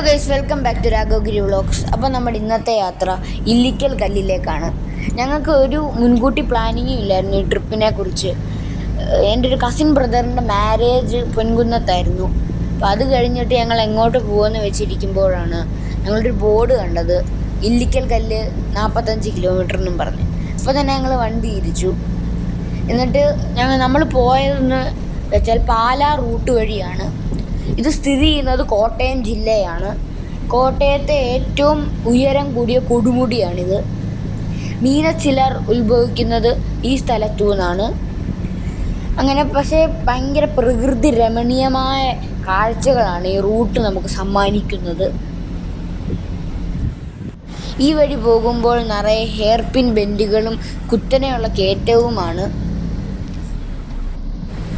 Guys, welcome back to Raghavagiri vlogs. അപ്പോൾ നമ്മുടെ ഇന്നത്തെ യാത്ര ഇല്ലിക്കൽ കല്ലിലേക്കാണ്. ഞങ്ങൾക്ക് ഒരു മുൻകൂട്ടി പ്ലാനിങ്ങും ഇല്ലായിരുന്നു ഈ ട്രിപ്പിനെ കുറിച്ച്. എൻ്റെ ഒരു കസിൻ ബ്രദറിൻ്റെ മാരേജ് പൊൻകുന്നത്തായിരുന്നു. അപ്പോൾ അത് കഴിഞ്ഞിട്ട് ഞങ്ങൾ എങ്ങോട്ട് പോകുമെന്ന് വെച്ചിരിക്കുമ്പോഴാണ് ഞങ്ങളൊരു ബോർഡ് കണ്ടത്, ഇല്ലിക്കൽ കല്ല് 45 കിലോമീറ്റർ എന്നും പറഞ്ഞ്. അപ്പോൾ തന്നെ ഞങ്ങൾ വണ്ടി തിരിച്ചു. എന്നിട്ട് നമ്മൾ പോയതെന്ന് വെച്ചാൽ പാലാ റൂട്ട് വഴിയാണ്. ഇത് സ്ഥിതി ചെയ്യുന്നത് കോട്ടയം ജില്ലയാണ്. കോട്ടയത്തെ ഏറ്റവും ഉയരം കൂടിയ കൊടുമുടിയാണിത്. മീനച്ചിലർ ഉത്ഭവിക്കുന്നത് ഈ സ്ഥലത്തു നിന്നാണ്. അങ്ങനെ പക്ഷേ ഭയങ്കര പ്രകൃതി രമണീയമായ കാഴ്ചകളാണ് ഈ റൂട്ട് നമുക്ക് സമ്മാനിക്കുന്നത്. ഈ വഴി പോകുമ്പോൾ നിറയെ ഹെയർ പിൻ ബെൻഡുകളും കുത്തനെയുള്ള കയറ്റവുമാണ്.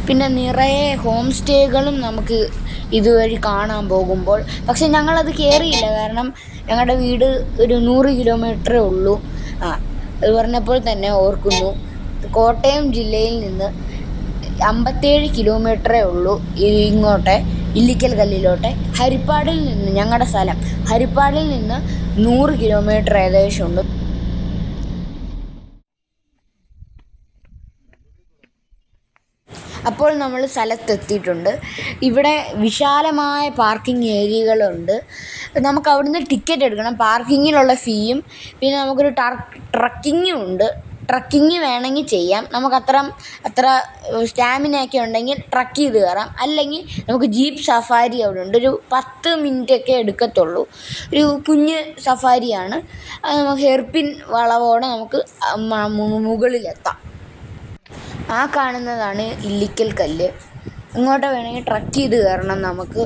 പിന്നെ നിറയെ ഹോം സ്റ്റേകളും നമുക്ക് ഇതുവഴി കാണാൻ പോകുമ്പോൾ. പക്ഷെ ഞങ്ങളത് കയറിയില്ല, കാരണം ഞങ്ങളുടെ വീട് ഒരു 100 കിലോമീറ്ററേ ഉള്ളൂ. അത് പറഞ്ഞപ്പോൾ തന്നെ ഓർക്കുന്നു, കോട്ടയം ജില്ലയിൽ നിന്ന് 57 കിലോമീറ്ററേ ഉള്ളൂ ഇങ്ങോട്ടെ ഇല്ലിക്കൽ കല്ലിലോട്ടെ. ഹരിപ്പാടിൽ നിന്ന്, ഞങ്ങളുടെ സ്ഥലം ഹരിപ്പാടിൽ നിന്ന് 100 കിലോമീറ്റർ ഏകദേശം ഉണ്ട്. അപ്പോൾ നമ്മൾ സ്ഥലത്തെത്തിയിട്ടുണ്ട്. ഇവിടെ വിശാലമായ പാർക്കിംഗ് ഏരിയകളുണ്ട്. നമുക്ക് അവിടുന്ന് ടിക്കറ്റ് എടുക്കണം, പാർക്കിങ്ങിലുള്ള ഫീയും. പിന്നെ നമുക്കൊരു ട്രക്കിങ്ങും ഉണ്ട്. ട്രക്കിങ് വേണമെങ്കിൽ ചെയ്യാം. നമുക്ക് അത്ര സ്റ്റാമിനയൊക്കെ ഉണ്ടെങ്കിൽ ട്രക്ക് ചെയ്ത് കയറാം. അല്ലെങ്കിൽ നമുക്ക് ജീപ്പ് സഫാരി അവിടെ ഉണ്ട്. ഒരു 10 മിനിറ്റൊക്കെ എടുക്കത്തുള്ളൂ. ഒരു കുഞ്ഞ് സഫാരിയാണ്. അത് നമുക്ക് ഹെയർപിൻ വളവോടെ നമുക്ക് മുകളിലെത്താം. ആ കാണുന്നതാണ് ഇല്ലിക്കൽ കല്ല്. ഇങ്ങോട്ട് വേണമെങ്കിൽ ട്രക്ക് ചെയ്ത് കയറണം. നമുക്ക്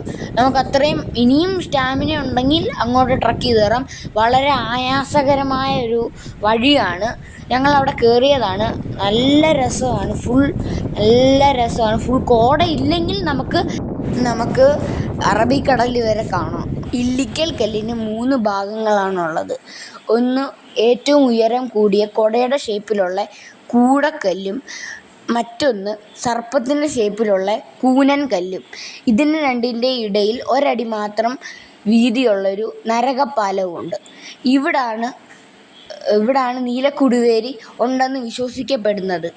അത്രയും ഇനിയും സ്റ്റാമിന ഉണ്ടെങ്കിൽ അങ്ങോട്ട് ട്രക്ക് ചെയ്ത് കയറാം. വളരെ ആയാസകരമായ ഒരു വഴിയാണ്. ഞങ്ങളവിടെ കയറിയതാണ്. നല്ല രസമാണ്. ഫുൾ കോട ഇല്ലെങ്കിൽ നമുക്ക് അറബിക്കടൽ വരെ കാണാം. ഇല്ലിക്കൽ കല്ലിന് 3 ഭാഗങ്ങളാണുള്ളത്. ഒന്ന് ഏറ്റവും ഉയരം കൂടിയ കൊടയുടെ ഷേപ്പിലുള്ള കൂടക്കല്ലും, മറ്റൊന്ന് സർപ്പത്തിൻ്റെ ഷേപ്പിലുള്ള കൂനൻ കല്ലും. ഇതിന് രണ്ടിൻ്റെ ഇടയിൽ 1 അടി മാത്രം വീതിയുള്ളൊരു നരകപ്പാലവുമുണ്ട്. ഇവിടാണ് നീലക്കുടിവേരി ഉണ്ടെന്ന് വിശ്വസിക്കപ്പെടുന്നത്.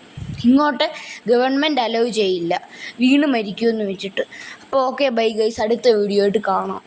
ഇങ്ങോട്ട് ഗവൺമെൻറ് അലൗ ചെയ്യില്ല, വീണ് മരിക്കുമെന്ന് വെച്ചിട്ട്. അപ്പോൾ ഓക്കെ, ബൈ ഗൈസ്, അടുത്ത വീഡിയോ ആയിട്ട് കാണാം.